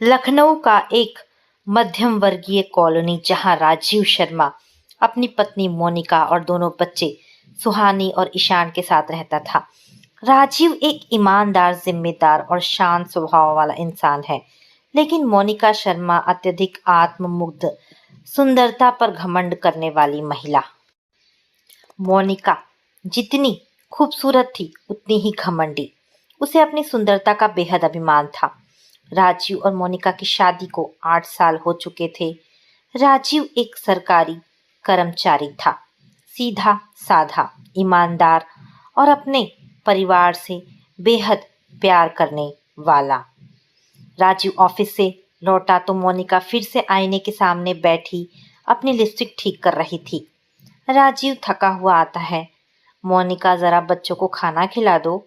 लखनऊ का एक मध्यम वर्गीय कॉलोनी जहां राजीव शर्मा अपनी पत्नी मोनिका और दोनों बच्चे सुहानी और ईशान के साथ रहता था। राजीव एक ईमानदार, जिम्मेदार और शांत स्वभाव वाला इंसान है, लेकिन मोनिका शर्मा अत्यधिक आत्ममुग्ध, सुंदरता पर घमंड करने वाली महिला। मोनिका जितनी खूबसूरत थी उतनी ही घमंडी। उसे अपनी सुंदरता का बेहद अभिमान था। राजीव और मोनिका की शादी को 8 साल हो चुके थे। राजीव एक सरकारी कर्मचारी था, सीधा साधा, ईमानदार और अपने परिवार से बेहद प्यार करने वाला। राजीव ऑफिस से लौटा तो मोनिका फिर से आईने के सामने बैठी अपनी लिपस्टिक ठीक कर रही थी। राजीव थका हुआ आता है। मोनिका, जरा बच्चों को खाना खिला दो,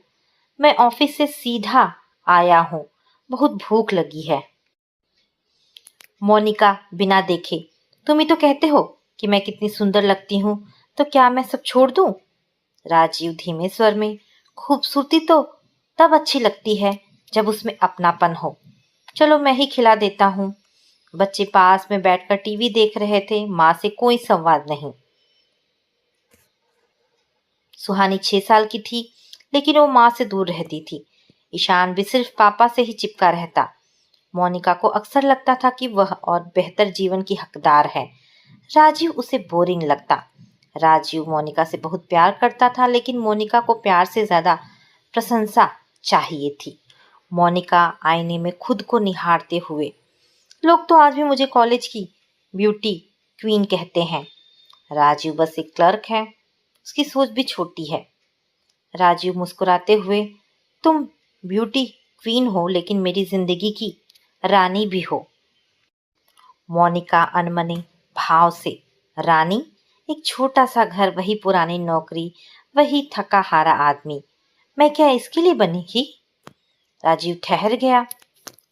मैं ऑफिस से सीधा आया हूँ, बहुत भूख लगी है। मोनिका बिना देखे, तुम ही तो कहते हो कि मैं कितनी सुंदर लगती हूँ, तो क्या मैं सब छोड़ दूँ? राजीव धीमे स्वर में, खूबसूरती तो तब अच्छी लगती है जब उसमें अपनापन हो। चलो मैं ही खिला देता हूँ। बच्चे पास में बैठकर टीवी देख रहे थे, माँ से कोई संवाद नहीं। सुहानी 6 साल की थी, लेकिन वो माँ से दूर रहती थी। ईशान भी सिर्फ पापा से ही चिपका रहता। मोनिका को अक्सर लगता था कि वह और बेहतर जीवन की हकदार है। राजीव उसे बोरिंग लगता। राजीव मोनिका से बहुत प्यार करता था, लेकिन मोनिका को प्यार से ज्यादा प्रशंसा चाहिए थी। मोनिका आईने में खुद को निहारते हुए, लोग तो आज भी मुझे कॉलेज की ब्यूटी क्वीन कहते हैं। राजीव बस एक क्लर्क है, उसकी सोच भी छोटी है। राजीव मुस्कुराते हुए, तुम ब्यूटी क्वीन हो, लेकिन मेरी जिंदगी की रानी भी हो। मोनिका अनमने भाव से, रानी? एक छोटा सा घर, वही पुरानी नौकरी, वही थका हारा आदमी, मैं क्या इसके लिए बनी? राजीव ठहर गया।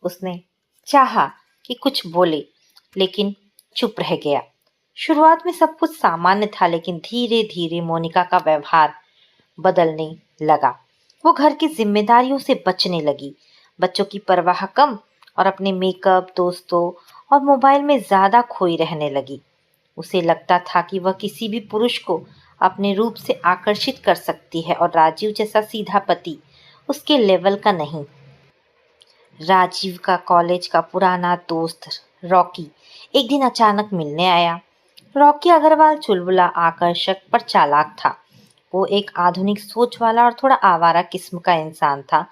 उसने चाहा कि कुछ बोले, लेकिन चुप रह गया। शुरुआत में सब कुछ सामान्य था, लेकिन धीरे धीरे मोनिका का व्यवहार बदलने लगा। वो घर की जिम्मेदारियों से बचने लगी, बच्चों की परवाह कम और अपने मेकअप, दोस्तों और मोबाइल में ज्यादा खोई रहने लगी। उसे लगता था कि वह किसी भी पुरुष को अपने रूप से आकर्षित कर सकती है, और राजीव जैसा सीधा पति उसके लेवल का नहीं। राजीव का कॉलेज का पुराना दोस्त रॉकी एक दिन अचानक मिलने आया। रॉकी अग्रवाल चुलबुला, आकर्षक पर चालाक था। वो एक आधुनिक सोच वाला और थोड़ा आवारा किस्म का इंसान था।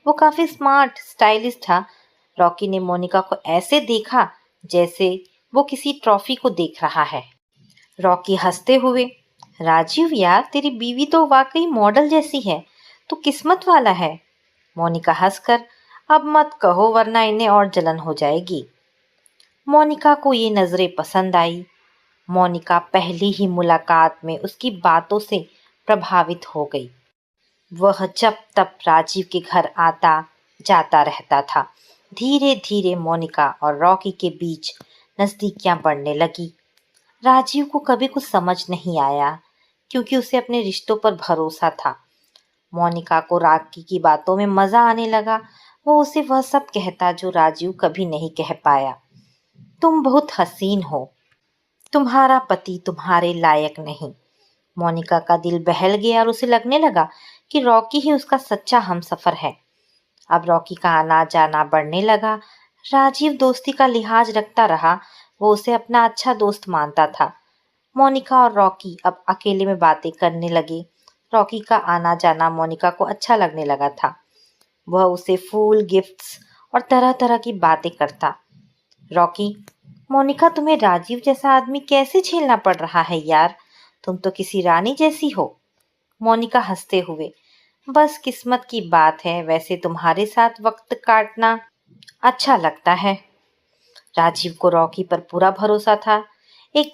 वो काफी स्मार्ट, स्टाइलिश था। रॉकी ने मोनिका को ऐसे देखा जैसे वो किसी ट्रॉफी को देख रहा है। रॉकी हंसते हुए, राजीव यार, तेरी बीवी तो वाकई मॉडल जैसी है, तू किस्मत वाला है। मोनिका हंसकर, अब मत कहो वरना इन्हें और जलन हो जाएगी। मोनिका को ये नजरें पसंद आई। मोनिका पहली ही मुलाकात में उसकी बातों से प्रभावित हो गई। वह जब तब राजीव के घर आता जाता रहता था। धीरे धीरे मोनिका और रॉकी के बीच नजदीकियां बढ़ने लगी। राजीव को कभी कुछ समझ नहीं आया, क्योंकि उसे अपने रिश्तों पर भरोसा था। मोनिका को रॉकी की बातों में मजा आने लगा। वो उसे वह सब कहता जो राजीव कभी नहीं कह पाया। तुम बहुत हसीन हो, तुम्हारा पति तुम्हारे लायक नहीं। मोनिका का दिल बहल गया और उसे लगने लगा कि रॉकी ही उसका सच्चा हमसफर है। अब रॉकी का आना जाना बढ़ने लगा। राजीव दोस्ती का लिहाज रखता रहा, वो उसे अपना अच्छा दोस्त मानता था। मोनिका और रॉकी अब अकेले में बातें करने लगे। रॉकी का आना जाना मोनिका को अच्छा लगने लगा था। वह उसे फूल, गिफ्ट्स और तरह तरह की बातें करता। रॉकी, मोनिका, तुम्हें राजीव जैसा आदमी कैसे झेलना पड़ रहा है यार, तुम तो किसी रानी जैसी हो। मोनिका हंसते हुए, बस किस्मत की बात है, वैसे तुम्हारे साथ वक्त काटना अच्छा लगता है। राजीव को रॉकी पर पूरा भरोसा था। एक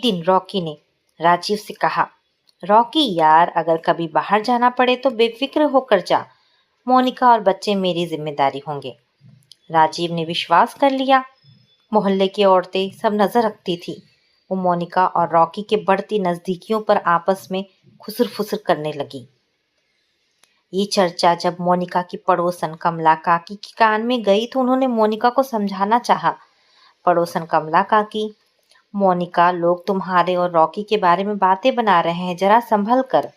दिन रॉकी ने राजीव से कहा, रॉकी यार, अगर कभी बाहर जाना पड़े तो बेफिक्र होकर जा, मोनिका और बच्चे मेरी जिम्मेदारी होंगे। राजीव ने विश्वास कर लिया। मोहल्ले की औरतें सब नजर रखती थी। वो मोनिका और रॉकी के बढ़ती नजदीकियों पर आपस में खुसर फुसर करने लगी। ये चर्चा जब मोनिका की पड़ोसन कमला काकी के कान में गई तो उन्होंने मोनिका को समझाना चाहा। पड़ोसन कमला काकी, मोनिका, लोग तुम्हारे और रॉकी के बारे में बातें बना रहे हैं, जरा संभल कर।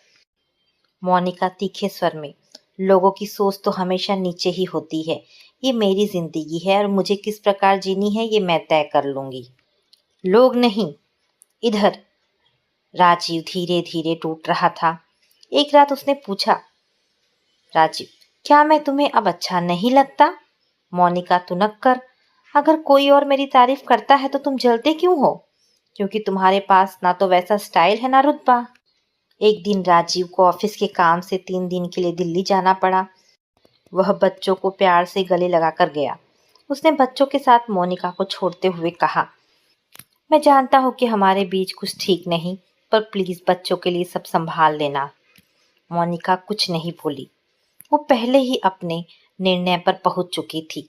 मोनिका तीखे स्वर में, लोगों की सोच तो हमेशा नीचे ही होती है। ये मेरी जिंदगी है और मुझे किस प्रकार जीनी है ये मैं तय कर लूंगी। लोग नहीं, इधर। राजीव धीरे धीरे टूट रहा था। एक रात उसने पूछा, राजीव, क्या मैं तुम्हें अब अच्छा नहीं लगता? मोनिका तुनक कर, अगर कोई और मेरी तारीफ करता है तो तुम जलते क्यों हो? क्योंकि तुम्हारे पास ना तो वैसा स्टाइल है ना रुतबा। एक दिन राजीव को ऑफिस के काम से 3 दिन के लिए दिल्ली जाना पड़ा। वह बच्चों को प्यार से गले लगाकर गया। उसने बच्चों के साथ मोनिका को छोड़ते हुए कहा, मैं जानता हूँ कि हमारे बीच कुछ ठीक नहीं, पर प्लीज बच्चों के लिए सब संभाल लेना। मोनिका कुछ नहीं बोली। वो पहले ही अपने निर्णय पर पहुंच चुकी थी।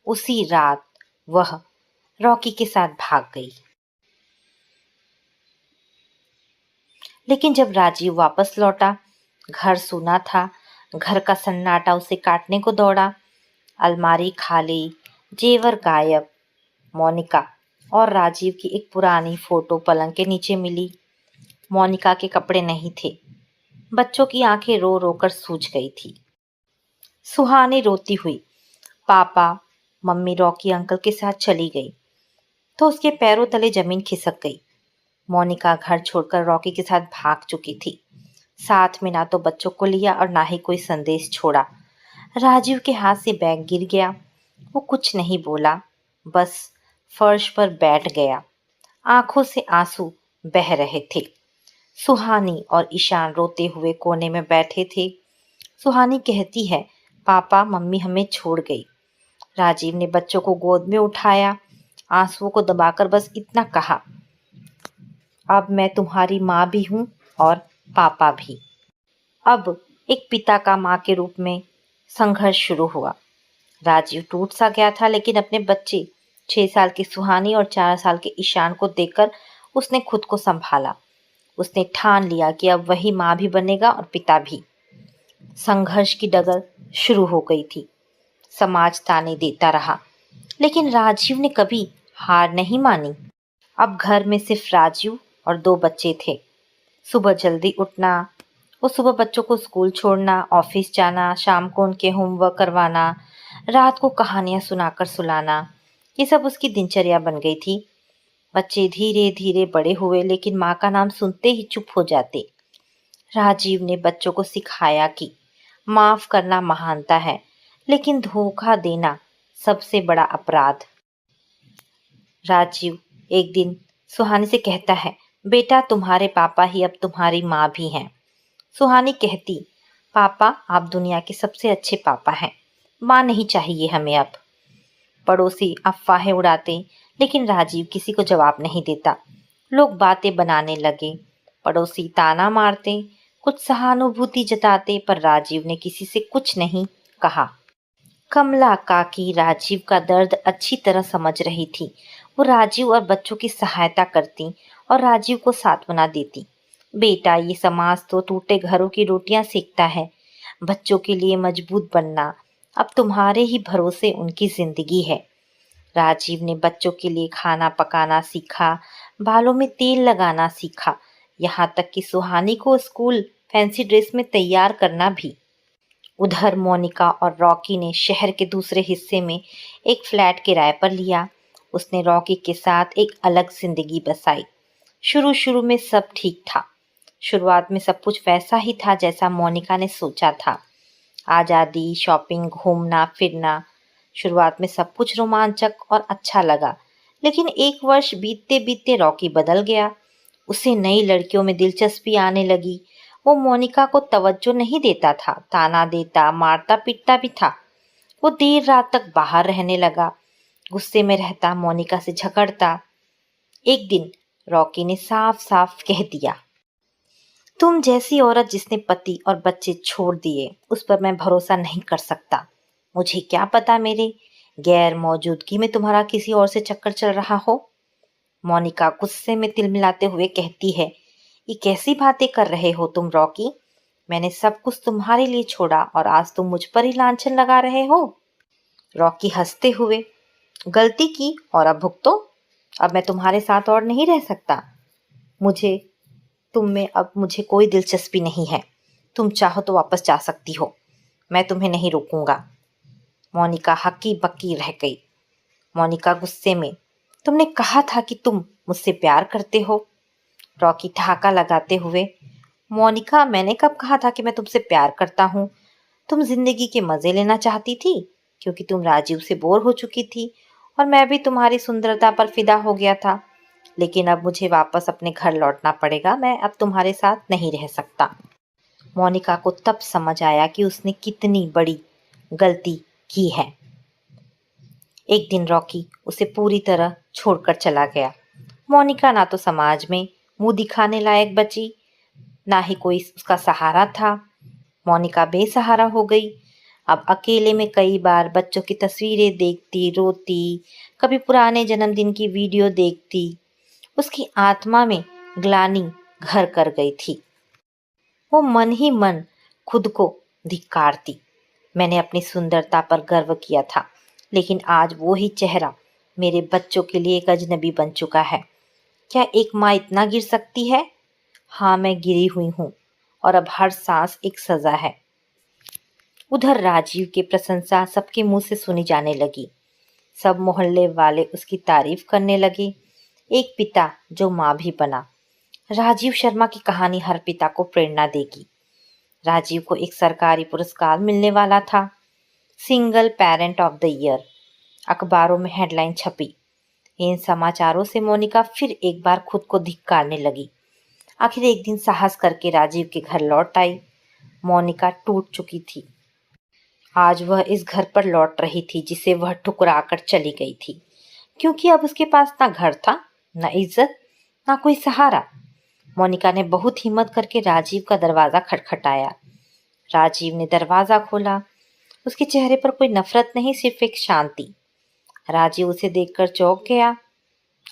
उसी रात वह रॉकी के साथ भाग गई। लेकिन जब राजीव वापस लौटा, घर सूना था। घर का सन्नाटा उसे काटने को दौड़ा। अलमारी खाली, जेवर गायब। मोनिका और राजीव की एक पुरानी फोटो पलंग के नीचे मिली। मोनिका के कपड़े नहीं थे। बच्चों की आंखें रो रो कर सूज गई थी। सुहानी रोती हुई पापा मम्मी रॉकी अंकल के साथ चली गई तो उसके पैरों तले जमीन खिसक गई। मोनिका घर छोड़कर रॉकी के साथ भाग चुकी थी। साथ में ना तो बच्चों को लिया और ना ही कोई संदेश छोड़ा। राजीव के हाथ से बैग गिर गया। वो कुछ नहीं बोला, बस फर्श पर बैठ गया। आंखों से आंसू बह रहे थे। सुहानी और ईशान रोते हुए कोने में बैठे थे। सुहानी कहती है, पापा मम्मी हमें छोड़ गई। राजीव ने बच्चों को गोद में उठाया, आंसुओं को दबाकर बस इतना कहा, अब मैं तुम्हारी माँ भी हूँ और पापा भी। अब एक पिता का माँ के रूप में संघर्ष शुरू हुआ। राजीव टूट सा गया था, लेकिन अपने बच्चे 6 साल की सुहानी और 4 साल के ईशान को देखकर उसने खुद को संभाला। उसने ठान लिया कि अब वही माँ भी बनेगा और पिता भी। संघर्ष की डगर शुरू हो गई थी। समाज ताने देता रहा, लेकिन राजीव ने कभी हार नहीं मानी। अब घर में सिर्फ राजीव और 2 बच्चे थे। सुबह जल्दी उठना, वो सुबह बच्चों को स्कूल छोड़ना, ऑफिस जाना, शाम को उनके होमवर्क करवाना, रात को कहानियां सुनाकर सुलाना, ये सब उसकी दिनचर्या बन गई थी। बच्चे धीरे धीरे बड़े हुए, लेकिन माँ का नाम सुनते ही चुप हो जाते। राजीव ने बच्चों को सिखाया कि माफ करना महानता है, लेकिन धोखा देना सबसे बड़ा अपराध। राजीव एक दिन सुहानी से कहता है, बेटा तुम्हारे पापा ही अब तुम्हारी माँ भी हैं। सुहानी कहती, पापा आप दुनिया के सबसे अच्छे पापा हैं, माँ नहीं चाहिए हमें अब। पड़ोसी अफवाहें उड़ाते, लेकिन राजीव किसी को जवाब नहीं देता। लोग बातें बनाने लगे, पड़ोसी ताना मारते, कुछ सहानुभूति जताते, पर राजीव ने किसी से कुछ नहीं कहा। कमला काकी राजीव का दर्द अच्छी तरह समझ रही थी। वो राजीव और बच्चों की सहायता करती और राजीव को सांत्वना देती। बेटा ये समाज तो टूटे घरों की रोटियां सेकता है। बच्चों के लिए मजबूत बनना अब तुम्हारे ही भरोसे उनकी जिंदगी है। राजीव ने बच्चों के लिए खाना पकाना सीखा, बालों में तेल लगाना सीखा, यहाँ तक कि सुहानी को स्कूल फैंसी ड्रेस में तैयार करना भी। उधर मोनिका और रॉकी ने शहर के दूसरे हिस्से में एक फ्लैट किराए पर लिया। उसने रॉकी के साथ एक अलग जिंदगी बसाई। शुरू शुरू में सब ठीक था। शुरुआत में सब कुछ वैसा ही था जैसा मोनिका ने सोचा था। आज़ादी, शॉपिंग, घूमना फिरना। शुरुआत में सब कुछ रोमांचक और अच्छा लगा, लेकिन एक वर्ष बीतते बीतते रॉकी बदल गया। उसे नई लड़कियों में दिलचस्पी आने लगी। वो मोनिका को तवज्जो नहीं देता था, ताना देता, मारता पीटता भी था। वो देर रात तक बाहर रहने लगा, गुस्से में रहता, मोनिका से झगड़ता। एक दिन रॉकी ने साफ साफ कह दिया, तुम जैसी औरत जिसने पति और बच्चे छोड़ दिए, उस पर मैं भरोसा नहीं कर सकता। मुझे क्या पता मेरे गैर मौजूदगी में तुम्हारा किसी और से चक्कर चल रहा हो। मोनिका गुस्से में तिलमिलाते हुए कहती है, ये कैसी बातें कर रहे हो तुम रॉकी? मैंने सब कुछ तुम्हारे लिए छोड़ा और आज तुम मुझ पर ही लांछन लगा रहे हो। रॉकी हंसते हुए, गलती की और अब भुगतो। अब मैं तुम्हारे साथ और नहीं रह सकता। मुझे तुम में अब मुझे कोई दिलचस्पी नहीं है। तुम चाहो तो वापस जा सकती हो, मैं तुम्हें नहीं रोकूंगा। मोनिका हक्की बक्की रह गई। मोनिका गुस्से में, तुमने कहा था कि तुम मुझसे प्यार करते हो। रॉकी ठहाका लगाते हुए, मोनिका मैंने कब कहा था कि मैं तुमसे प्यार करता हूँ। तुम जिंदगी के मजे लेना चाहती थी क्योंकि तुम राजीव से बोर हो चुकी थी और मैं भी तुम्हारी सुंदरता पर फिदा हो गया था। लेकिन अब मुझे वापस अपने घर लौटना पड़ेगा। मैं अब तुम्हारे साथ नहीं रह सकता। मोनिका को तब समझ आया कि उसने कितनी बड़ी गलती की है। एक दिन रॉकी उसे पूरी तरह छोड़कर चला गया। मोनिका ना तो समाज में मुंह दिखाने लायक बची, ना ही कोई उसका सहारा था। मोनिका बेसहारा हो गई। अब अकेले में कई बार बच्चों की तस्वीरें देखती, रोती, कभी पुराने जन्मदिन की वीडियो देखती। उसकी आत्मा में ग्लानि घर कर गई थी। वो मन ही मन खुद को धिक्कारती। मैंने अपनी सुंदरता पर गर्व किया था, लेकिन आज वो ही चेहरा मेरे बच्चों के लिए एक अजनबी बन चुका है। क्या एक माँ इतना गिर सकती है? हाँ, मैं गिरी हुई हूँ और अब हर सांस एक सजा है। उधर राजीव की प्रशंसा सबके मुंह से सुनी जाने लगी। सब मोहल्ले वाले उसकी तारीफ करने लगे। एक पिता जो माँ भी बना। राजीव शर्मा की कहानी हर पिता को प्रेरणा देगी। राजीव को एक सरकारी पुरस्कार मिलने वाला था, single parent of the year. अखबारों में हेडलाइन छपी। इन समाचारों से मोनिका फिर एक बार खुद को धिक्कारने लगी। आखिर एक दिन साहस करके राजीव के घर लौट आई। मोनिका टूट चुकी थी। आज वह इस घर पर लौट रही थी जिसे वह ठुकरा कर चली गई थी, क्योंकि अब उसके पास ना घर था, ना इज्जत, ना कोई सहारा। मोनिका ने बहुत हिम्मत करके राजीव का दरवाजा खटखटाया। राजीव ने दरवाजा खोला। उसके चेहरे पर कोई नफरत नहीं, सिर्फ एक शांति। राजीव उसे देखकर चौंक गया।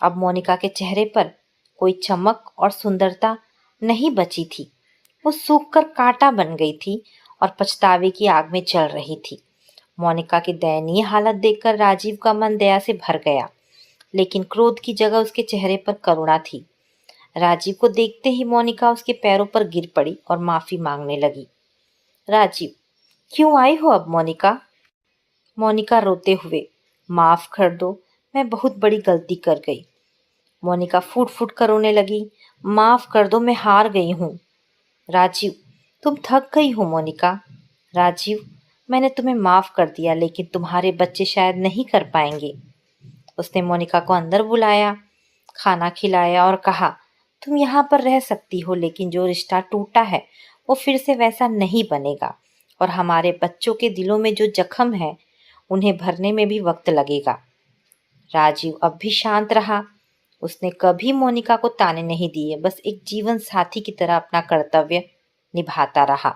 अब मोनिका के चेहरे पर कोई चमक और सुंदरता नहीं बची थी। वो सूख कर कांटा बन गई थी और पछतावे की आग में जल रही थी। मोनिका की दयनीय हालत देखकर राजीव का मन दया से भर गया, लेकिन क्रोध की जगह उसके चेहरे पर करुणा थी। राजीव को देखते ही मोनिका उसके पैरों पर गिर पड़ी और माफी मांगने लगी। राजीव, क्यों आई हो अब मोनिका? मोनिका रोते हुए, माफ कर दो, मैं बहुत बड़ी गलती कर गई। मोनिका फूट फूट कर रोने लगी। माफ कर दो, मैं हार गई हूँ। राजीव, तुम थक गई हो मोनिका। राजीव, मैंने तुम्हें माफ कर दिया, लेकिन तुम्हारे बच्चे शायद नहीं कर पाएंगे। उसने मोनिका को अंदर बुलाया, खाना खिलाया और कहा, तुम यहाँ पर रह सकती हो, लेकिन जो रिश्ता टूटा है वो फिर से वैसा नहीं बनेगा और हमारे बच्चों के दिलों में जो जख्म है उन्हें भरने में भी वक्त लगेगा। राजीव अब भी शांत रहा। उसने कभी मोनिका को ताने नहीं दिए, बस एक जीवन साथी की तरह अपना कर्तव्य निभाता रहा।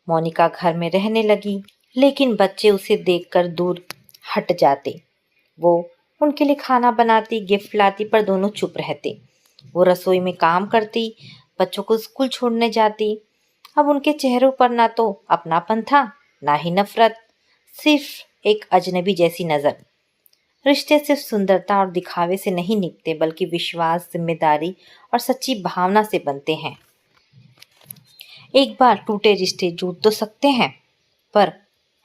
मोनिका घर में रहने लगी, लेकिन बच्चे उसे देखकर दूर हट जाते। वो उनके लिए खाना बनाती, गिफ्ट लाती, पर दोनों चुप रहते। वो रसोई में काम करती, बच्चों को स्कूल छोड़ने जाती। अब उनके चेहरों पर ना तो अपनापन था, ना ही नफरत, सिर्फ एक अजनबी जैसी नजर। रिश्ते सिर्फ सुंदरता और दिखावे से नहीं निभते, बल्कि विश्वास, जिम्मेदारी और सच्ची भावना से बनते हैं। एक बार टूटे रिश्ते जुड़ तो सकते हैं, पर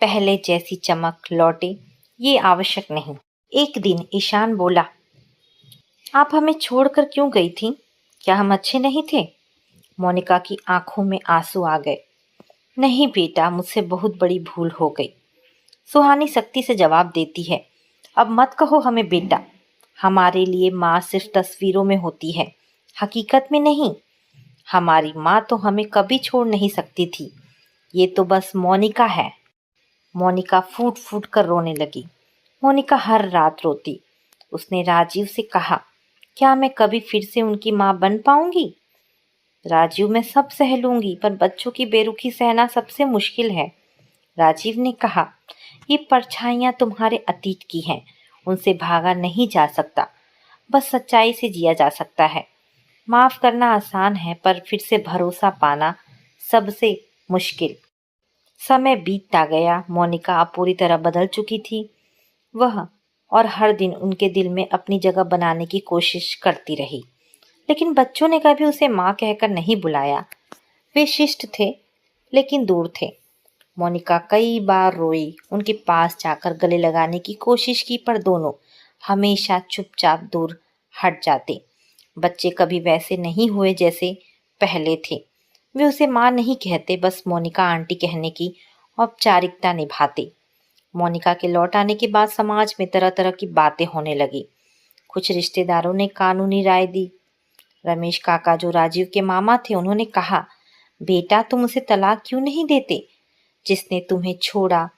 पहले जैसी चमक लौटे ये आवश्यक नहीं। एक दिन ईशान बोला, आप हमें छोड़कर क्यों गई थी? क्या हम अच्छे नहीं थे? मोनिका की आंखों में आंसू आ गए। नहीं बेटा, मुझसे बहुत बड़ी भूल हो गई। सुहानी सख्ती से जवाब देती है, अब मत कहो हमें बेटा। हमारे लिए माँ सिर्फ तस्वीरों में होती है, हकीकत में नहीं। हमारी माँ तो हमें कभी छोड़ नहीं सकती थी। ये तो बस मोनिका है। मोनिका फूट फूट कर रोने लगी। मोनिका हर रात रोती। उसने राजीव से कहा, क्या मैं कभी फिर से उनकी माँ बन पाऊंगी? राजीव, मैं सब सह लूंगी, पर बच्चों की बेरुखी सहना सबसे मुश्किल है। राजीव ने कहा, ये परछाइयाँ तुम्हारे अतीत की हैं, उनसे भागा नहीं जा सकता, बस सच्चाई से जिया जा सकता है। माफ करना आसान है, पर फिर से भरोसा पाना सबसे मुश्किल। समय बीतता गया। मोनिका अब पूरी तरह बदल चुकी थी। वह और हर दिन उनके दिल में अपनी जगह बनाने की कोशिश करती रही, लेकिन बच्चों ने कभी उसे माँ कहकर नहीं बुलाया। वे शिष्ट थे, लेकिन दूर थे। मोनिका कई बार रोई, उनके पास जाकर गले लगाने की कोशिश की, पर दोनों हमेशा चुपचाप दूर हट जाते। बच्चे कभी वैसे नहीं हुए जैसे पहले थे। वे उसे माँ नहीं कहते, बस मोनिका आंटी कहने की औपचारिकता निभाते। मोनिका के लौट आने के बाद समाज में तरह तरह की बातें होने लगी। कुछ रिश्तेदारों ने कानूनी राय दी। रमेश काका, जो राजीव के मामा थे, उन्होंने कहा, बेटा तुम उसे तलाक क्यों नहीं देते? जिसने तुम्हें छोड़ा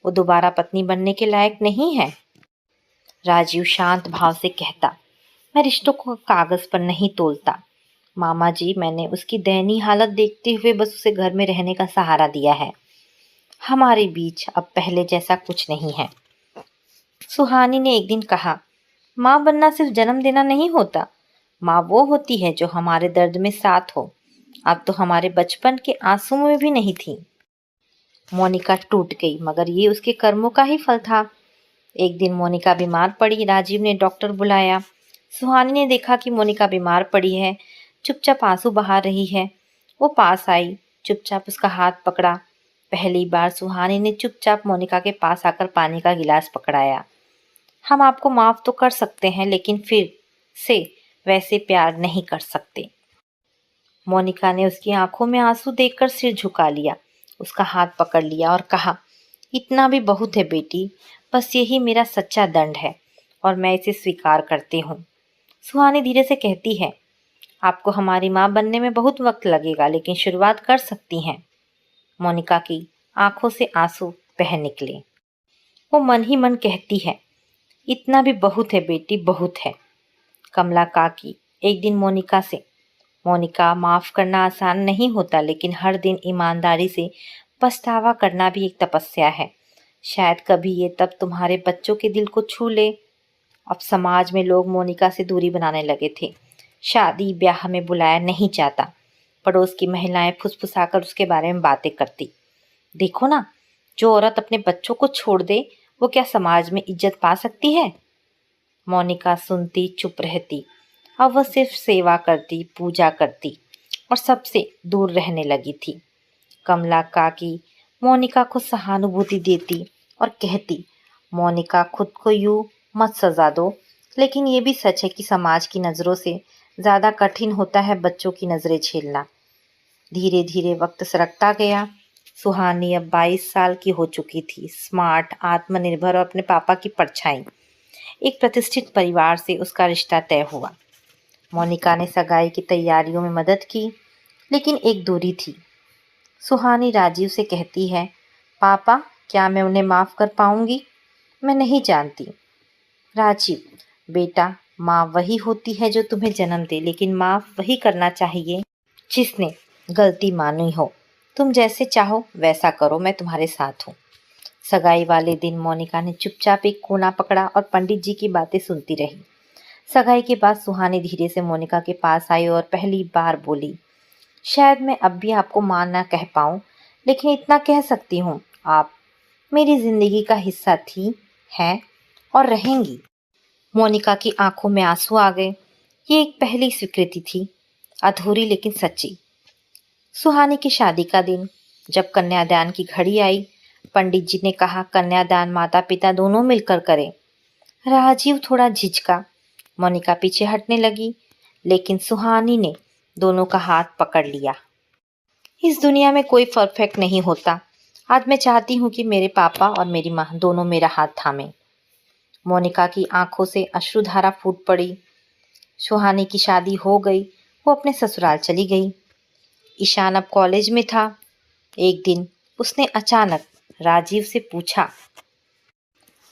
वो दोबारा पत्नी बनने के लायक नहीं है। राजीव शांत भाव से कहता, मैं रिश्तों को कागज पर नहीं तोलता। मामा जी, मैंने उसकी दयनीय हालत देखते हुए बस उसे घर में रहने का सहारा दिया है। हमारे बीच अब पहले जैसा कुछ नहीं है। सुहानी ने एक दिन कहा, माँ बनना सिर्फ जन्म देना नहीं होता। माँ वो होती है जो हमारे दर्द में साथ हो। अब तो हमारे बचपन के आंसू में भी नहीं थी। मोनिका टूट गई, मगर ये उसके कर्मों का ही फल था। एक दिन मोनिका बीमार पड़ी। राजीव ने डॉक्टर बुलाया। सुहानी ने देखा कि मोनिका बीमार पड़ी है, चुपचाप आंसू बहा रही है। वो पास आई, चुपचाप उसका हाथ पकड़ा। पहली बार सुहानी ने चुपचाप मोनिका के पास आकर पानी का गिलास पकड़ाया। हम आपको माफ तो कर सकते हैं, लेकिन फिर से वैसे प्यार नहीं कर सकते। मोनिका ने उसकी आंखों में आंसू देखकर सिर झुका लिया, उसका हाथ पकड़ लिया और कहा, इतना भी बहुत है बेटी, बस यही मेरा सच्चा दंड है और मैं इसे स्वीकार करती हूँ। सुहानी धीरे से कहती है, आपको हमारी माँ बनने में बहुत वक्त लगेगा, लेकिन शुरुआत कर सकती हैं। मोनिका की आंखों से आंसू बह निकले। वो मन ही मन कहती है, इतना भी बहुत है बेटी, बहुत है। कमला काकी एक दिन मोनिका से, मोनिका, माफ करना आसान नहीं होता, लेकिन हर दिन ईमानदारी से पछतावा करना भी एक तपस्या है। शायद कभी ये तब तुम्हारे बच्चों के दिल को छू ले। अब समाज में लोग मोनिका से दूरी बनाने लगे थे। शादी ब्याह में बुलाया नहीं जाता। पड़ोस की महिलाएं फुसफुसाकर उसके बारे में बातें करती। देखो ना, जो औरत अपने बच्चों को छोड़ दे, वो क्या समाज में इज्जत पा सकती है? मोनिका सुनती, चुप रहती। अब वह सिर्फ सेवा करती, पूजा करती और सबसे दूर रहने लगी थी। कमला काकी मोनिका को सहानुभूति देती और कहती, मोनिका, खुद को यूं मत सजा दो, लेकिन ये भी सच है कि समाज की नज़रों से ज़्यादा कठिन होता है बच्चों की नज़रें झेलना। धीरे धीरे वक्त सरकता गया। सुहानी अब 22 साल की हो चुकी थी, स्मार्ट, आत्मनिर्भर और अपने पापा की परछाई। एक प्रतिष्ठित परिवार से उसका रिश्ता तय हुआ। मोनिका ने सगाई की तैयारियों में मदद की, लेकिन एक दूरी थी। सुहानी राजीव से कहती है, पापा, क्या मैं उन्हें माफ़ कर पाऊंगी? मैं नहीं जानती। राजीव, बेटा, माँ वही होती है जो तुम्हें जन्म दे, लेकिन माफ़ वही करना चाहिए जिसने गलती मानी हो। तुम जैसे चाहो वैसा करो, मैं तुम्हारे साथ हूँ। सगाई वाले दिन मोनिका ने चुपचाप एक कोना पकड़ा और पंडित जी की बातें सुनती रही। सगाई के बाद सुहानी धीरे से मोनिका के पास आई और पहली बार बोली, शायद मैं अब भी आपको माँ ना कह पाऊँ, लेकिन इतना कह सकती हूँ, आप मेरी जिंदगी का हिस्सा थी, हैं और रहेंगी। मोनिका की आंखों में आंसू आ गए। ये एक पहली स्वीकृति थी, अधूरी लेकिन सच्ची। सुहानी की शादी का दिन, जब कन्यादान की घड़ी आई, पंडित जी ने कहा, कन्यादान माता पिता दोनों मिलकर करें। राजीव थोड़ा झिझका, मोनिका पीछे हटने लगी, लेकिन सुहानी ने दोनों का हाथ पकड़ लिया। इस दुनिया में कोई परफेक्ट नहीं होता। आज मैं चाहती हूँ कि मेरे पापा और मेरी माँ दोनों मेरा हाथ थामें। मोनिका की आंखों से अश्रुधारा फूट पड़ी। सुहानी की शादी हो गई, वो अपने ससुराल चली गई। ईशान अब कॉलेज में था। एक दिन उसने अचानक राजीव से पूछा,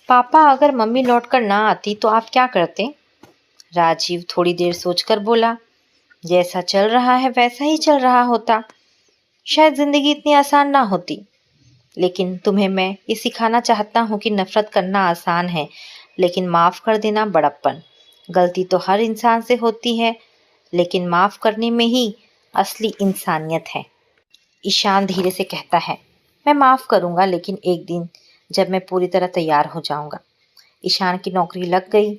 पापा, अगर मम्मी लौटकर ना आती तो आप क्या करते? राजीव थोड़ी देर सोचकर बोला, जैसा चल रहा है वैसा ही चल रहा होता। शायद जिंदगी इतनी आसान ना होती, लेकिन तुम्हें मैं ये सिखाना चाहता हूँ कि नफरत करना आसान है, लेकिन माफ़ कर देना बड़प्पन। गलती तो हर इंसान से होती है, लेकिन माफ़ करने में ही असली इंसानियत है। ईशान धीरे से कहता है। मैं माफ़ करूँगा, लेकिन एक दिन जब मैं पूरी तरह तैयार हो जाऊँगा। ईशान की नौकरी लग गई।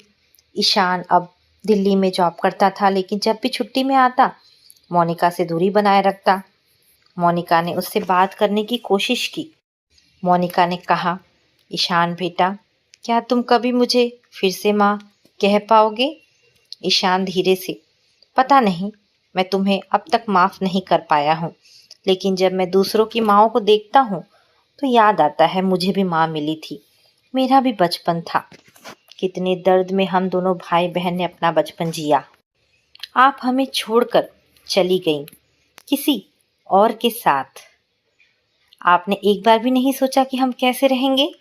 ईशान अब दिल्ली में जॉब करता था, लेकिन जब भी छुट्टी में आता मोनिका से दूरी बनाए रखता। मोनिका ने उससे बात करने की कोशिश की। मोनिका ने कहा, ईशान बेटा, क्या तुम कभी मुझे फिर से माँ कह पाओगे? ईशान धीरे से, पता नहीं, मैं तुम्हें अब तक माफ़ नहीं कर पाया हूँ, लेकिन जब मैं दूसरों की माँओं को देखता हूँ तो याद आता है मुझे भी माँ मिली थी, मेरा भी बचपन था। कितने दर्द में हम दोनों भाई बहन ने अपना बचपन जिया। आप हमें छोड़कर चली गईं, किसी और के साथ। आपने एक बार भी नहीं सोचा कि हम कैसे रहेंगे?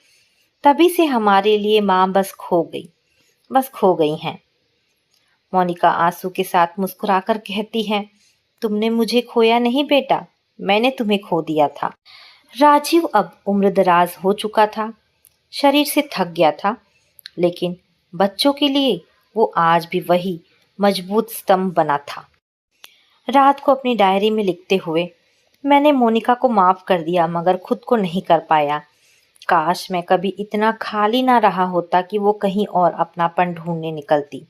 तभी से हमारे लिए माँ बस खो गई हैं। मोनिका आंसू के साथ मुस्कुराकर कहती है, तुमने मुझे खोया नहीं बेटा, मैंने तुम्हें खो दिया था। राजीव अब उम्रदराज हो चुका था, शरीर से थक गया था, लेकिन बच्चों के लिए वो आज भी वही मजबूत स्तंभ बना था। रात को अपनी डायरी में लिखते हुए, मैंने मोनिका को माफ कर दिया मगर खुद को नहीं कर पाया। काश मैं कभी इतना खाली ना रहा होता कि वो कहीं और अपनापन ढूंढने निकलती।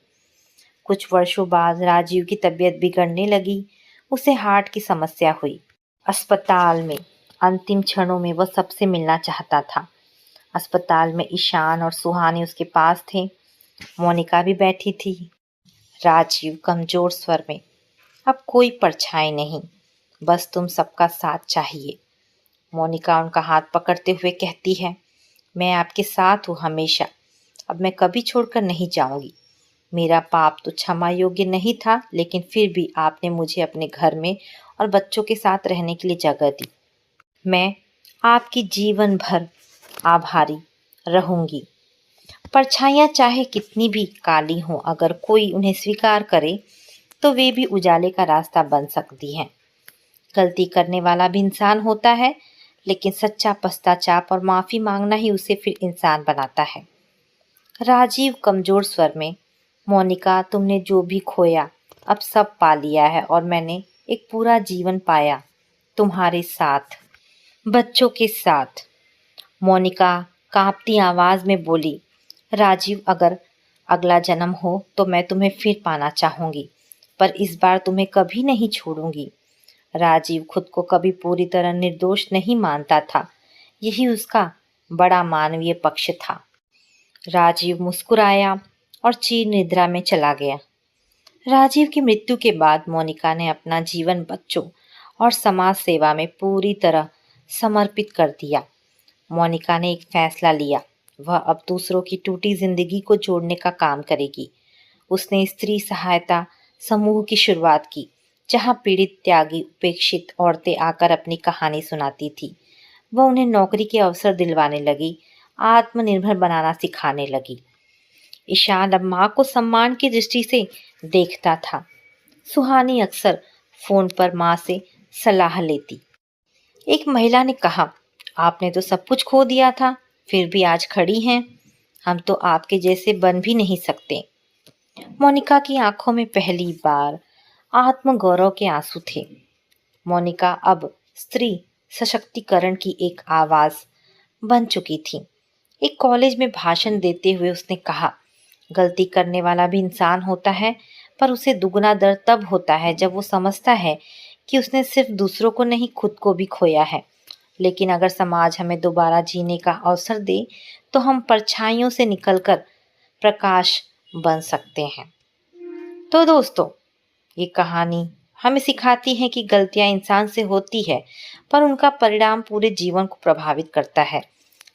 कुछ वर्षों बाद राजीव की तबीयत बिगड़ने लगी। उसे हार्ट की समस्या हुई। अस्पताल में अंतिम क्षणों में वह सबसे मिलना चाहता था। अस्पताल में ईशान और सुहानी उसके पास थे। मोनिका भी बैठी थी। राजीव कमजोर स्वर में, अब कोई परछाई नहीं, बस तुम सबका साथ चाहिए। मोनिका उनका हाथ पकड़ते हुए कहती है, मैं आपके साथ हूँ हमेशा, अब मैं कभी छोड़कर नहीं जाऊंगी। मेरा पाप तो क्षमा योग्य नहीं था, लेकिन फिर भी आपने मुझे अपने घर में और बच्चों के साथ रहने के लिए जगह दी। मैं आपकी जीवन भर आभारी रहूंगी। परछाइयाँ चाहे कितनी भी काली हों, अगर कोई उन्हें स्वीकार करे तो वे भी उजाले का रास्ता बन सकती हैं। गलती करने वाला भी इंसान होता है, लेकिन सच्चा पश्चाताप और माफ़ी मांगना ही उसे फिर इंसान बनाता है। राजीव कमजोर स्वर में, मोनिका, तुमने जो भी खोया अब सब पा लिया है और मैंने एक पूरा जीवन पाया तुम्हारे साथ, बच्चों के साथ। मोनिका कांपती आवाज में बोली, राजीव, अगर अगला जन्म हो तो मैं तुम्हें फिर पाना चाहूंगी, पर इस बार तुम्हें कभी नहीं छोड़ूंगी। राजीव खुद को कभी पूरी तरह निर्दोष नहीं मानता था, यही उसका बड़ा मानवीय पक्ष था। राजीव मुस्कुराया और चीर निद्रा में चला गया। राजीव की मृत्यु के बाद मोनिका ने अपना जीवन बच्चों और समाज सेवा में पूरी तरह समर्पित कर दिया। मोनिका ने एक फैसला लिया, वह अब दूसरों की टूटी जिंदगी को जोड़ने का काम करेगी। उसने स्त्री सहायता समूह की शुरुआत की, जहां पीड़ित, त्यागी, उपेक्षित औरतें आकर अपनी कहानी सुनाती थी। वह उन्हें नौकरी के अवसर दिलवाने लगी, आत्मनिर्भर बनाना सिखाने लगी। ईशान अब माँ को सम्मान की दृष्टि से देखता था। सुहानी अक्सर फोन पर माँ से सलाह लेती। एक महिला ने कहा, आपने तो सब कुछ खो दिया था, फिर भी आज खड़ी हैं। हम तो आपके जैसे बन भी नहीं सकते। मोनिका की आंखों में पहली बार आत्मगौरव के आंसू थे। मोनिका अब स्त्री सशक्तिकरण की एक आवाज बन चुकी थी। एक कॉलेज में भाषण देते हुए उसने कहा, गलती करने वाला भी इंसान होता है, पर उसे दुगना दर्द तब होता है जब वो समझता है कि उसने सिर्फ दूसरों को नहीं, खुद को भी खोया है। लेकिन अगर समाज हमें दोबारा जीने का अवसर दे तो हम परछाइयों से निकलकर प्रकाश बन सकते हैं। तो दोस्तों, ये कहानी हमें सिखाती है कि गलतियां इंसान से होती है, पर उनका परिणाम पूरे जीवन को प्रभावित करता है।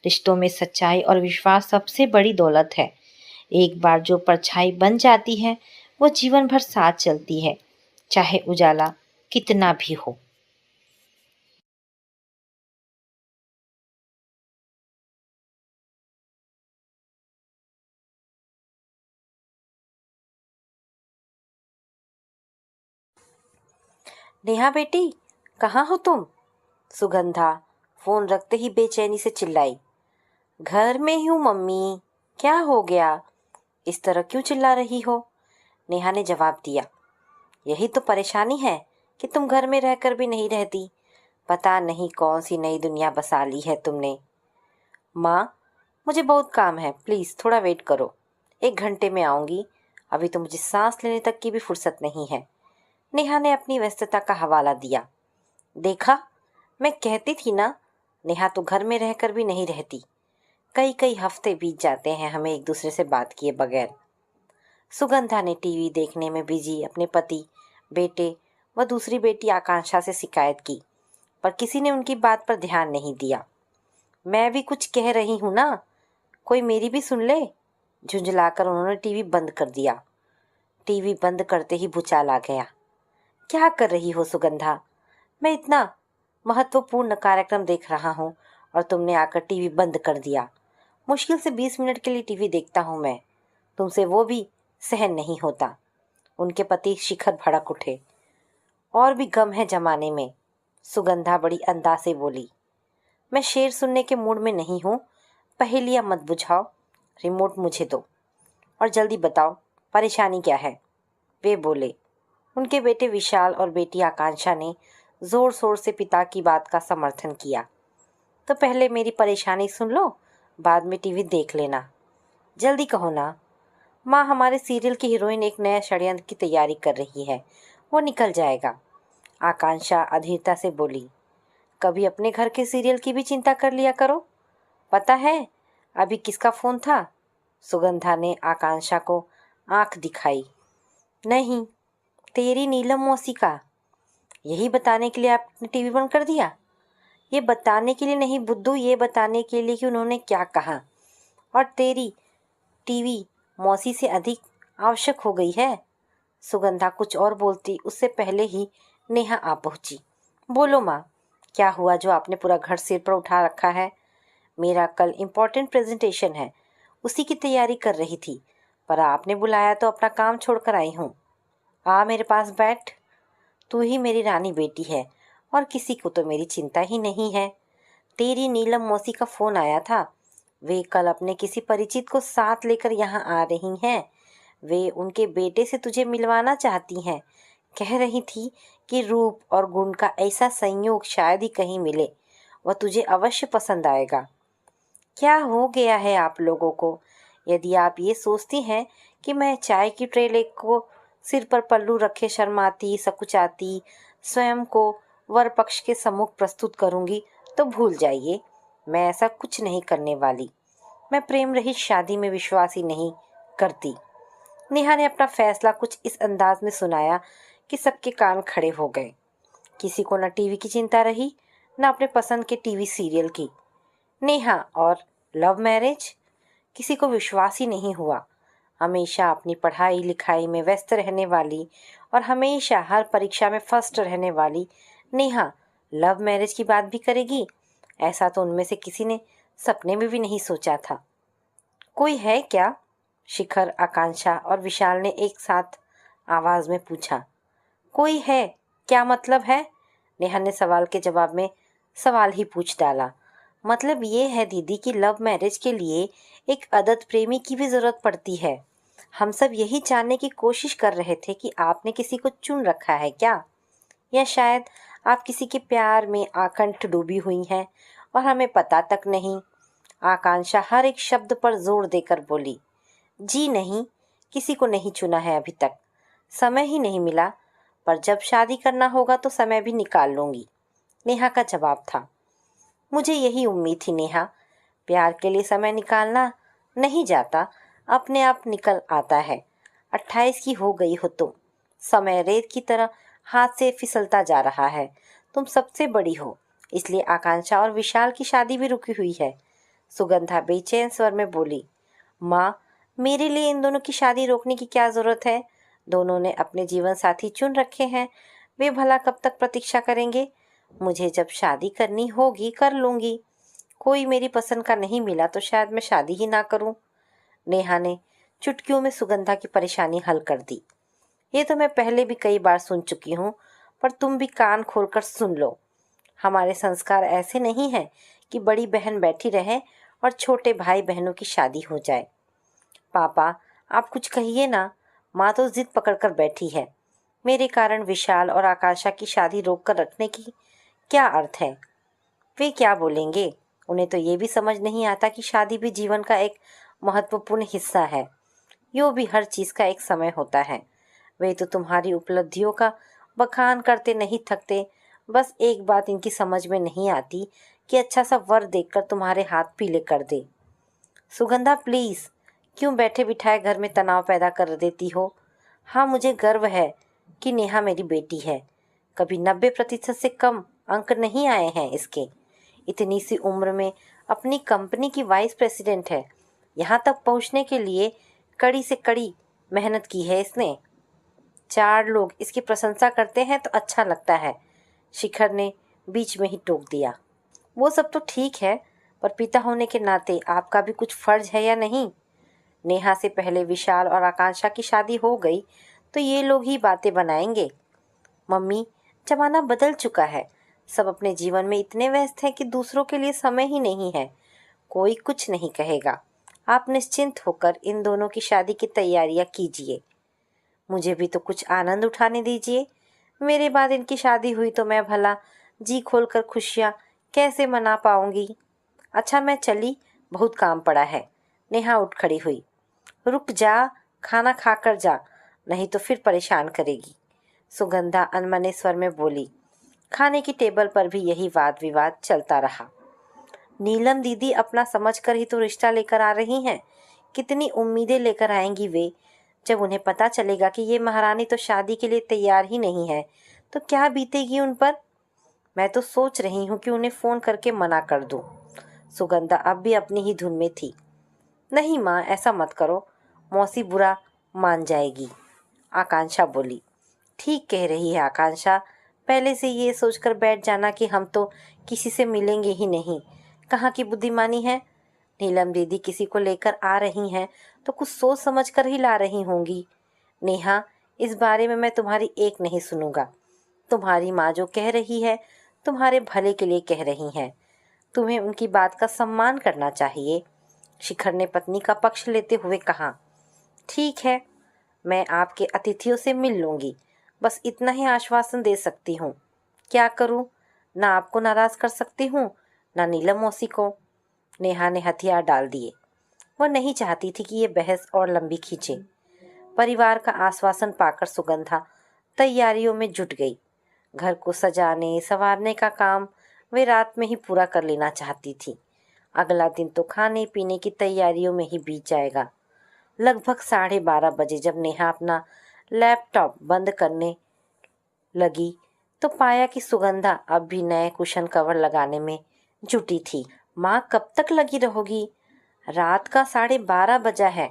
रिश्तों में सच्चाई और विश्वास सबसे बड़ी दौलत है। एक बार जो परछाई बन जाती है वो जीवन भर साथ चलती है, चाहे उजाला कितना भी हो। नेहा बेटी, कहाँ हो तुम? सुगंधा फोन रखते ही बेचैनी से चिल्लाई। घर में ही हूँ मम्मी। क्या हो गया? इस तरह क्यों चिल्ला रही हो? नेहा ने जवाब दिया, यही तो परेशानी है कि तुम घर में रहकर भी नहीं रहती। पता नहीं कौन सी नई दुनिया बसा ली है तुमने। माँ, मुझे बहुत काम है, प्लीज़ थोड़ा वेट करो। 1 घंटे में आऊँगी। अभी तो मुझे सांस लेने तक की भी फुर्सत नहीं है। नेहा ने अपनी व्यस्तता का हवाला दिया। देखा, मैं कहती थी ना, नेहा तो घर में रहकर भी नहीं रहती। कई कई हफ्ते बीत जाते हैं हमें एक दूसरे से बात किए बगैर। सुगंधा ने टीवी देखने में बिजी अपने पति, बेटे व दूसरी बेटी आकांक्षा से शिकायत की, पर किसी ने उनकी बात पर ध्यान नहीं दिया। मैं भी कुछ कह रही हूँ ना, कोई मेरी भी सुन ले। झुंझलाकर उन्होंने टीवी बंद कर दिया। टीवी बंद करते ही भूचाल आ गया। क्या कर रही हो सुगंधा? मैं इतना महत्वपूर्ण कार्यक्रम देख रहा हूँ और तुमने आकर टीवी बंद कर दिया। मुश्किल से 20 मिनट के लिए टीवी देखता हूँ मैं, तुमसे वो भी सहन नहीं होता। उनके पति शिखर भड़क उठे। और भी गम है जमाने में, सुगंधा बड़ी अंदाज से बोली। मैं शेर सुनने के मूड में नहीं हूँ, पहेलियाँ मत बुझाओ। रिमोट मुझे दो और जल्दी बताओ परेशानी क्या है। वे बोले। उनके बेटे विशाल और बेटी आकांक्षा ने जोर शोर से पिता की बात का समर्थन किया। तो पहले मेरी परेशानी सुन लो, बाद में टीवी देख लेना। जल्दी कहो ना। माँ, हमारे सीरियल की हीरोइन एक नया षड्यंत्र की तैयारी कर रही है, वो निकल जाएगा। आकांक्षा अधीरता से बोली। कभी अपने घर के सीरियल की भी चिंता कर लिया करो। पता है अभी किसका फ़ोन था? सुगंधा ने आकांक्षा को आंख दिखाई। नहीं, तेरी नीलम मौसी का। यही बताने के लिए आपने टीवी बंद कर दिया? ये बताने के लिए नहीं बुद्धू, ये बताने के लिए कि उन्होंने क्या कहा। और तेरी टीवी मौसी से अधिक आवश्यक हो गई है। सुगंधा कुछ और बोलती उससे पहले ही नेहा आ पहुंची। बोलो माँ, क्या हुआ जो आपने पूरा घर सिर पर उठा रखा है? मेरा कल इम्पोर्टेंट प्रेजेंटेशन है, उसी की तैयारी कर रही थी, पर आपने बुलाया तो अपना काम छोड़कर आई हूँ। आ मेरे पास बैठ। तू ही मेरी रानी बेटी है और किसी को तो मेरी चिंता ही नहीं है। तेरी नीलम मौसी का फ़ोन आया था। वे कल अपने किसी परिचित को साथ लेकर यहाँ आ रही हैं। वे उनके बेटे से तुझे मिलवाना चाहती हैं। कह रही थी कि रूप और गुण का ऐसा संयोग शायद ही कहीं मिले, वह तुझे अवश्य पसंद आएगा। क्या हो गया है आप लोगों को? यदि आप ये सोचती हैं कि मैं चाय की ट्रे ले को सिर पर पल्लू रखे शर्माती सकुचाती स्वयं को वर पक्ष के सम्मुख प्रस्तुत करूंगी, तो भूल जाइए, मैं ऐसा कुछ नहीं करने वाली। मैं प्रेम रहित शादी में विश्वास ही नहीं करती। नेहा ने अपना फैसला कुछ इस अंदाज में सुनाया कि सबके कान खड़े हो गए। किसी को न टीवी की चिंता रही, न अपने पसंद के टीवी सीरियल की। नेहा और लव मैरिज? किसी को विश्वास ही नहीं हुआ। हमेशा अपनी पढ़ाई लिखाई में व्यस्त रहने वाली और हमेशा हर परीक्षा में फर्स्ट रहने वाली नेहा लव मैरिज की बात भी करेगी? ऐसा तो उनमें से किसी ने सपने में भी नहीं सोचा था। कोई है क्या? शिखर, आकांक्षा और विशाल ने एक साथ आवाज में पूछा। कोई है? क्या मतलब है? नेहा ने सवाल के जवाब में सवाल ही पूछ डाला। मतलब ये है दीदी कि लव मैरिज के लिए एक अदद प्रेमी की भी जरूरत पड़ती है। हम सब यही जानने की कोशिश कर रहे थे कि आपने किसी को चुन रखा है क्या, या शायद आप किसी के प्यार में आकंठ डूबी हुई हैं और हमें पता तक नहीं। आकांक्षा हर एक शब्द पर जोर देकर बोली। जी नहीं, किसी को नहीं चुना है अभी तक, समय ही नहीं मिला, पर जब शादी करना होगा तो समय भी निकाल लूंगी, नेहा का जवाब था। मुझे यही उम्मीद थी नेहा, प्यार के लिए समय निकालना नहीं जाता, अपने आप निकल आता है। 28 की हो गई हो तुम, समय रेत की तरह हाथ से फिसलता जा रहा है। तुम सबसे बड़ी हो, इसलिए आकांक्षा और विशाल की शादी भी रुकी हुई है। सुगंधा बेचैन स्वर में बोली। माँ, मेरे लिए इन दोनों की शादी रोकने की क्या जरूरत है? दोनों ने अपने जीवन साथी चुन रखे हैं, वे भला कब तक प्रतीक्षा करेंगे? मुझे जब शादी करनी होगी कर लूंगी। कोई मेरी पसंद का नहीं मिला तो शायद मैं शादी ही ना करूं। नेहा ने चुटकियों में सुगंधा की परेशानी हल कर दी। ये तो मैं पहले भी कई बार सुन चुकी हूँ, पर तुम भी कान खोलकर सुन लो। हमारे संस्कार ऐसे नहीं हैं कि बड़ी बहन बैठी रहे और छोटे भाई बहनों की शादी हो जाए। पापा, आप कुछ कहिए ना। माँ तो जिद पकड़कर बैठी है। मेरे कारण विशाल और आकांक्षा की शादी रोक कर रखने की क्या अर्थ है? वे क्या बोलेंगे? उन्हें तो ये भी समझ नहीं आता कि शादी भी जीवन का एक महत्वपूर्ण हिस्सा है। यो भी हर चीज का एक समय होता है। वे तो तुम्हारी उपलब्धियों का बखान करते नहीं थकते। बस एक बात इनकी समझ में नहीं आती कि अच्छा सा वर देखकर तुम्हारे हाथ पीले कर दे। सुगंधा प्लीज, क्यों बैठे बिठाए घर में तनाव पैदा कर देती हो? हाँ, मुझे गर्व है कि नेहा मेरी बेटी है। कभी 90% से कम अंक नहीं आए हैं इसके। इतनी सी उम्र में अपनी कंपनी की वाइस प्रेसिडेंट है। यहाँ तक पहुँचने के लिए कड़ी से कड़ी मेहनत की है इसने। 4 लोग इसकी प्रशंसा करते हैं तो अच्छा लगता है। शिखर ने बीच में ही टोक दिया। वो सब तो ठीक है, पर पिता होने के नाते आपका भी कुछ फर्ज है या नहीं? नेहा से पहले विशाल और आकांक्षा की शादी हो गई तो ये लोग ही बातें बनाएंगे। मम्मी, जमाना बदल चुका है। सब अपने जीवन में इतने व्यस्त हैं कि दूसरों के लिए समय ही नहीं है। कोई कुछ नहीं कहेगा। आप निश्चिंत होकर इन दोनों की शादी की तैयारियां कीजिए। मुझे भी तो कुछ आनंद उठाने दीजिए। मेरे बाद इनकी शादी हुई तो मैं भला जी खोलकर खुशियाँ कैसे मना पाऊंगी? अच्छा, मैं चली, बहुत काम पड़ा है। नेहा उठ खड़ी हुई। रुक जा, खाना खाकर जा, नहीं तो फिर परेशान करेगी। सुगंधा अनमने स्वर में बोली। खाने की टेबल पर भी यही वाद विवाद चलता रहा। नीलम दीदी अपना समझकर ही तो रिश्ता लेकर आ रही हैं। कितनी उम्मीदें लेकर आएंगी वे। जब उन्हें पता चलेगा कि ये महारानी तो शादी के लिए तैयार ही नहीं है तो क्या बीतेगी उन पर? मैं तो सोच रही हूँ कि उन्हें फोन करके मना कर दूं। सुगंधा अब भी अपनी ही धुन में थी। नहीं माँ, ऐसा मत करो, मौसी बुरा मान जाएगी। आकांक्षा बोली। ठीक कह रही है आकांक्षा, पहले से ये सोचकर बैठ जाना कि हम तो किसी से मिलेंगे ही नहीं। कहाँ की बुद्धिमानी है? नीलम दीदी किसी को लेकर आ रही हैं तो कुछ सोच समझ कर ही ला रही होंगी। नेहा, इस बारे में मैं तुम्हारी एक नहीं सुनूंगा। तुम्हारी माँ जो कह रही है तुम्हारे भले के लिए कह रही हैं। तुम्हें उनकी बात का सम्मान करना चाहिए। शिखर ने पत्नी का पक्ष लेते हुए कहा। ठीक है, मैं आपके अतिथियों से मिल लूंगी। बस इतना ही आश्वासन दे सकती हूँ। क्या करूँ? ना आपको नाराज कर सकती हूँ, ना नीलम मौसी को। नेहा ने हथियार डाल दिए। वह नहीं चाहती थी कि ये बहस और लंबी खींचे। परिवार का आश्वासन पाकर सुगंधा तैयारियों में जुट गई। घर को सजाने संवारने का काम वे रात में ही पूरा कर लेना चाहती थी। अगला दिन तो खाने पीने की तैयारियों में ही बीत जाएगा। लगभग 12:30 बजे जब नेहा अपना लैपटॉप बंद करने लगी तो पाया कि सुगंधा अब भी नए कुशन कवर लगाने में जुटी थी। माँ, कब तक लगी रहोगी? रात का 12:30 बजा है।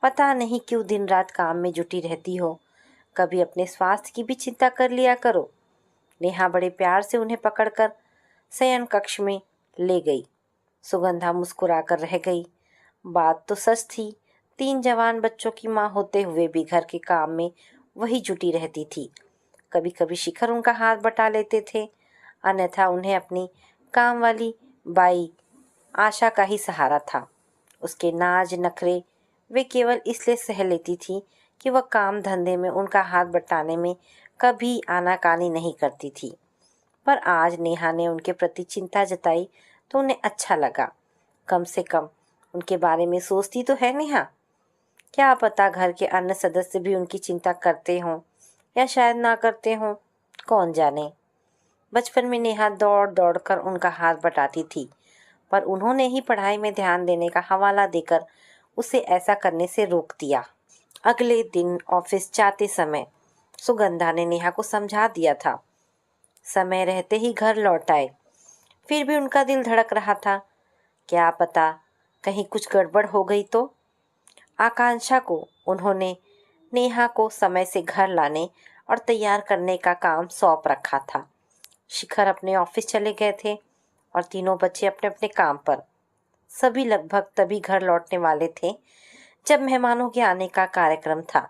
पता नहीं क्यों दिन रात काम में जुटी रहती हो। कभी अपने स्वास्थ्य की भी चिंता कर लिया करो। नेहा बड़े प्यार से उन्हें पकड़कर शयन कक्ष में ले गई। सुगंधा मुस्कुराकर रह गई। बात तो सच थी। 3 जवान बच्चों की माँ होते हुए भी घर के काम में वही जुटी रहती थी। कभी कभी शिखर उनका हाथ बटा लेते थे, अन्यथा उन्हें अपनी काम वाली बाई आशा का ही सहारा था। उसके नाज नखरे वे केवल इसलिए सह लेती थी कि वह काम धंधे में उनका हाथ बटाने में कभी आनाकानी नहीं करती थी। पर आज नेहा ने उनके प्रति चिंता जताई तो उन्हें अच्छा लगा। कम से कम उनके बारे में सोचती तो है नेहा। क्या पता घर के अन्य सदस्य भी उनकी चिंता करते हों या शायद ना करते हों, कौन जाने। बचपन में नेहा दौड़ दौड़ कर उनका हाथ बटाती थी, पर उन्होंने ही पढ़ाई में ध्यान देने का हवाला देकर उसे ऐसा करने से रोक दिया। अगले दिन ऑफिस जाते समय सुगंधा ने नेहा को समझा दिया था, समय रहते ही घर लौट आए। फिर भी उनका दिल धड़क रहा था। क्या पता कहीं कुछ गड़बड़ हो गई तो। आकांक्षा को उन्होंने नेहा को समय से घर लाने और तैयार करने का काम सौंप रखा था। शिखर अपने ऑफिस चले गए थे और तीनों बच्चे अपने अपने काम पर। सभी लगभग तभी घर लौटने वाले थे जब मेहमानों के आने का कार्यक्रम था।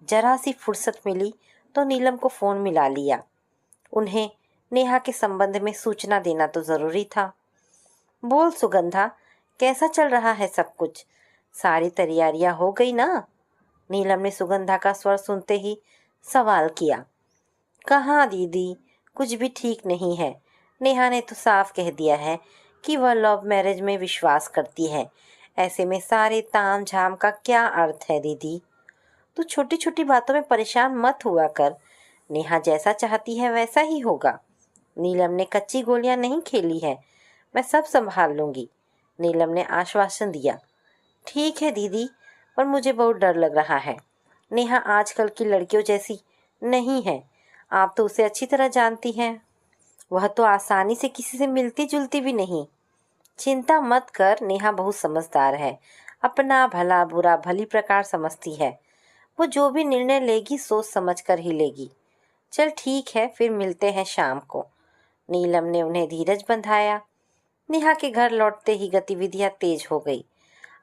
जरा सी फुर्सत मिली तो नीलम को फोन मिला लिया। उन्हें नेहा के संबंध में सूचना देना तो जरूरी था। बोल सुगंधा, कैसा चल रहा है सब कुछ? सारी तैयारियां हो गई ना? नीलम ने सुगंधा का स्वर सुनते ही सवाल किया। कहाँ दीदी, कुछ भी ठीक नहीं है। नेहा ने तो साफ कह दिया है कि वह लव मैरिज में विश्वास करती है। ऐसे में सारे ताम झाम का क्या अर्थ है दीदी? तू छोटी छोटी बातों में परेशान मत हुआ कर। नेहा जैसा चाहती है वैसा ही होगा। नीलम ने कच्ची गोलियां नहीं खेली है, मैं सब संभाल लूंगी। नीलम ने आश्वासन दिया। ठीक है दीदी, पर मुझे बहुत डर लग रहा है। नेहा आजकल की लड़कियों जैसी नहीं है, आप तो उसे अच्छी तरह जानती हैं। वह तो आसानी से किसी से मिलती जुलती भी नहीं। चिंता मत कर, नेहा बहुत समझदार है, अपना भला बुरा भली प्रकार समझती है। वो जो भी निर्णय लेगी सोच समझ कर ही लेगी। चल ठीक है, फिर मिलते हैं शाम को। नीलम ने उन्हें धीरज बंधाया। नेहा के घर लौटते ही गतिविधियां तेज हो गई।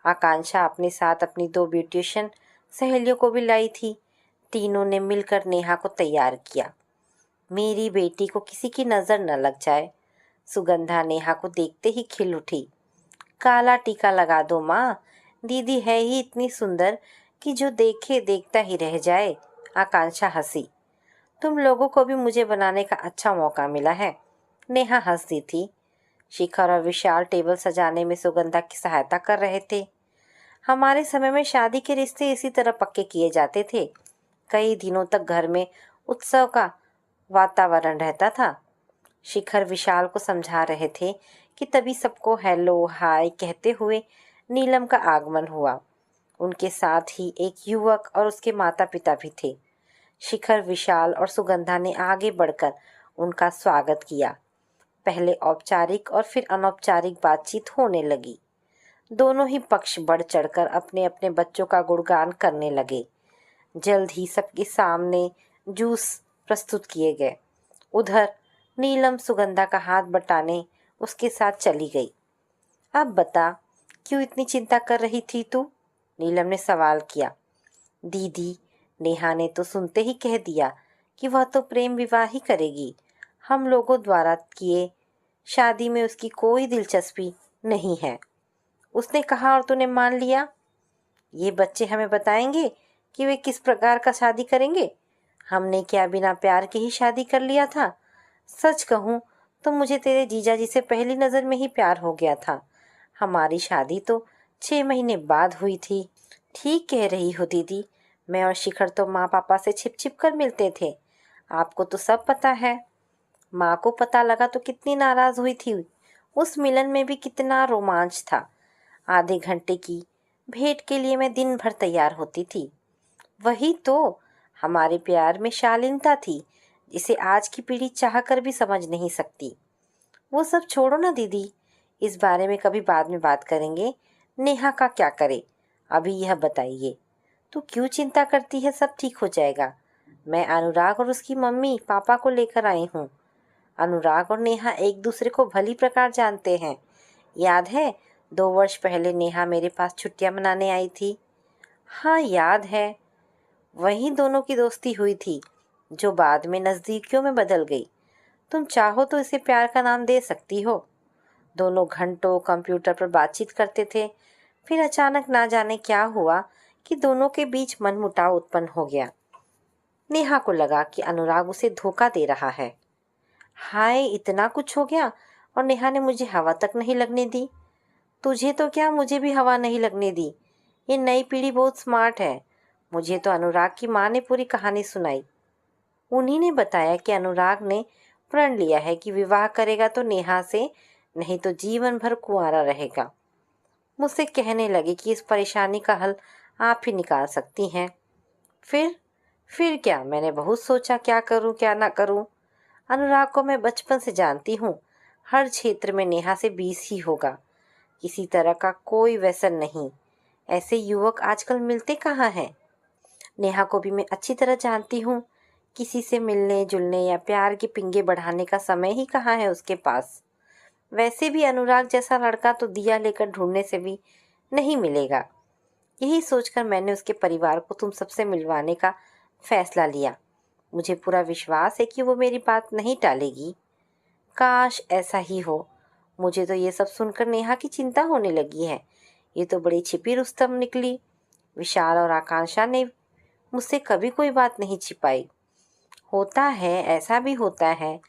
आकांक्षा अपने साथ अपनी 2 ब्यूटिशियन सहेलियों को भी लाई थी। तीनों ने मिलकर नेहा को तैयार किया। मेरी बेटी को किसी की नजर न लग जाए। सुगंधा नेहा को देखते ही खिल उठी। काला टीका लगा दो माँ, दीदी है ही इतनी सुंदर कि जो देखे देखता ही रह जाए। आकांक्षा हंसी। तुम लोगों को भी मुझे बनाने का अच्छा मौका मिला है। नेहा हंसती थी। शिखर और विशाल टेबल सजाने में सुगंधा की सहायता कर रहे थे। हमारे समय में शादी के रिश्ते इसी तरह पक्के किए जाते थे। कई दिनों तक घर में उत्सव का वातावरण रहता था। शिखर विशाल को समझा रहे थे कि तभी सबको हेलो हाय कहते हुए नीलम का आगमन हुआ। उनके साथ ही एक युवक और उसके माता पिता भी थे। शिखर, विशाल और सुगंधा ने आगे बढ़कर उनका स्वागत किया। पहले औपचारिक और फिर अनौपचारिक बातचीत होने लगी। दोनों ही पक्ष बढ़ चढ़कर अपने अपने बच्चों का गुणगान करने लगे। जल्द ही सबके सामने जूस प्रस्तुत किए गए। उधर नीलम सुगंधा का हाथ बटाने उसके साथ चली गई। अब बता, क्यों इतनी चिंता कर रही थी तू? नीलम ने सवाल किया। दीदी, नेहा ने तो सुनते ही कह दिया कि वह तो प्रेम विवाह ही करेगी। हम लोगों द्वारा किए शादी में उसकी कोई दिलचस्पी नहीं है। उसने कहा और तूने मान लिया। ये बच्चे हमें बताएंगे कि वे किस प्रकार का शादी करेंगे। हमने क्या बिना प्यार के ही शादी कर लिया था? सच कहूँ तो मुझे तेरे जीजा जी से पहली नज़र में ही प्यार हो गया था। हमारी शादी तो 6 महीने बाद हुई थी। ठीक कह रही हो दीदी, मैं और शिखर तो माँ पापा से छिप छिप कर मिलते थे। आपको तो सब पता है। माँ को पता लगा तो कितनी नाराज हुई थी। उस मिलन में भी कितना रोमांच था। आधे घंटे की भेंट के लिए मैं दिन भर तैयार होती थी। वही तो, हमारे प्यार में शालीनता थी जिसे आज की पीढ़ी चाह कर भी समझ नहीं सकती। वो सब छोड़ो ना दीदी, इस बारे में कभी बाद में बात करेंगे। नेहा का क्या करे? अभी यह बताइए, तू क्यों चिंता करती है? सब ठीक हो जाएगा। मैं अनुराग और उसकी मम्मी पापा को लेकर आई हूँ। अनुराग और नेहा एक दूसरे को भली प्रकार जानते हैं। याद है 2 वर्ष पहले नेहा मेरे पास छुट्टियां मनाने आई थी? हाँ याद है। वहीं दोनों की दोस्ती हुई थी जो बाद में नज़दीकियों में बदल गई। तुम चाहो तो इसे प्यार का नाम दे सकती हो। दोनों घंटों कंप्यूटर पर बातचीत करते थे। फिर अचानक ना जाने क्या हुआ कि दोनों के बीच मनमुटाव उत्पन्न हो गया। नेहा को लगा कि अनुराग उसे धोखा दे रहा है। हाय, इतना कुछ हो गया और नेहा ने मुझे हवा तक नहीं लगने दी। तुझे तो क्या, मुझे भी हवा नहीं लगने दी। ये नई पीढ़ी बहुत स्मार्ट है। मुझे तो अनुराग की माँ ने पूरी कहानी सुनाई। उन्हीं ने बताया कि अनुराग ने प्रण लिया है कि विवाह करेगा तो नेहा से, नहीं तो जीवन भर कुंवारा रहेगा। मुझसे कहने लगे कि इस परेशानी का हल आप ही निकाल सकती हैं। फिर क्या? मैंने बहुत सोचा क्या करूं क्या ना करूं। अनुराग को मैं बचपन से जानती हूँ। हर क्षेत्र में नेहा से 20 ही होगा। किसी तरह का कोई व्यसन नहीं। ऐसे युवक आजकल मिलते कहाँ हैं? नेहा को भी मैं अच्छी तरह जानती हूँ। किसी से मिलने जुलने या प्यार के पिंगे बढ़ाने का समय ही कहाँ है उसके पास। वैसे भी अनुराग जैसा लड़का तो दिया लेकर ढूंढने से भी नहीं मिलेगा। यही सोचकर मैंने उसके परिवार को तुम सबसे मिलवाने का फैसला लिया। मुझे पूरा विश्वास है कि वो मेरी बात नहीं टालेगी। काश ऐसा ही हो। मुझे तो ये सब सुनकर नेहा की चिंता होने लगी है। ये तो बड़ी छिपी रुस्तम निकली। विशाल और आकांक्षा ने मुझसे कभी कोई बात नहीं छिपाई। होता है, ऐसा भी होता है।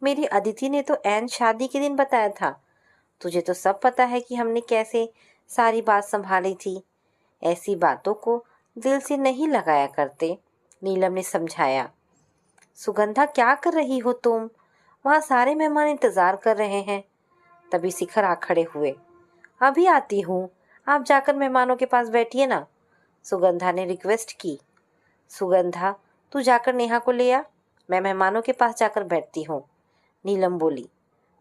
मेरी अदिति ने तो ऐन शादी के दिन बताया था। तुझे तो सब पता है कि हमने कैसे सारी बात संभाली थी। ऐसी बातों को दिल से नहीं लगाया करते, नीलम ने समझाया। सुगंधा, क्या कर रही हो तुम? वहाँ सारे मेहमान इंतजार कर रहे हैं। तभी शिखर आ खड़े हुए। अभी आती हूँ, आप जाकर मेहमानों के पास बैठिए ना, सुगंधा ने रिक्वेस्ट की। सुगंधा, तू जाकर नेहा को ले आ, मैं मेहमानों के पास जाकर बैठती हूँ, नीलम बोली।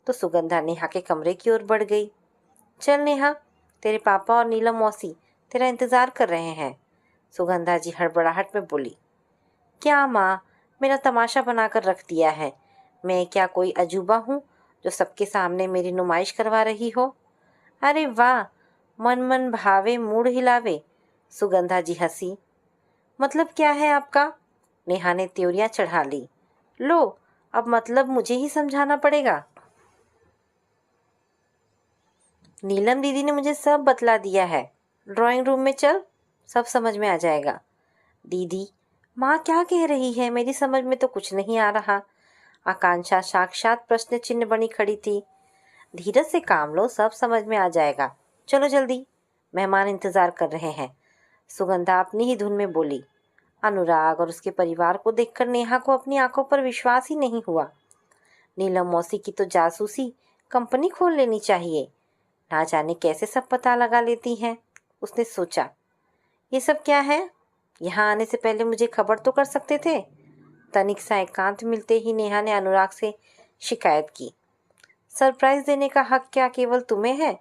तो सुगंधा नेहा के कमरे की ओर बढ़ गई। चल नेहा, तेरे पापा और नीलम मौसी तेरा इंतजार कर रहे हैं, सुगंधा जी हड़बड़ाहट में बोली। क्या माँ, मेरा तमाशा बनाकर रख दिया है। मैं क्या कोई अजूबा हूँ जो सबके सामने मेरी नुमाइश करवा रही हो? अरे वाह, मन मन भावे मूड हिलावे, सुगंधा जी हंसी। मतलब क्या है आपका? नेहा ने त्योरियां चढ़ा ली। लो, अब मतलब मुझे ही समझाना पड़ेगा। नीलम दीदी ने मुझे सब बतला दिया है। ड्राइंग रूम में चल, सब समझ में आ जाएगा। दीदी, माँ क्या कह रही है? मेरी समझ में तो कुछ नहीं आ रहा। आकांक्षा साक्षात प्रश्न चिन्ह बनी खड़ी थी। धीरज से काम लो, सब समझ में आ जाएगा। चलो जल्दी, मेहमान इंतजार कर रहे हैं, सुगंधा अपनी ही धुन में बोली। अनुराग और उसके परिवार को देखकर नेहा को अपनी आंखों पर विश्वास ही नहीं हुआ। नीलम मौसी की तो जासूसी कंपनी खोल लेनी चाहिए, ना जाने कैसे सब पता लगा लेती हैं, उसने सोचा। ये सब क्या है? यहाँ आने से पहले मुझे खबर तो कर सकते थे। तनिक सा एकांत मिलते ही नेहा ने अनुराग से शिकायत की। सरप्राइज देने का हक क्या केवल तुम्हें है?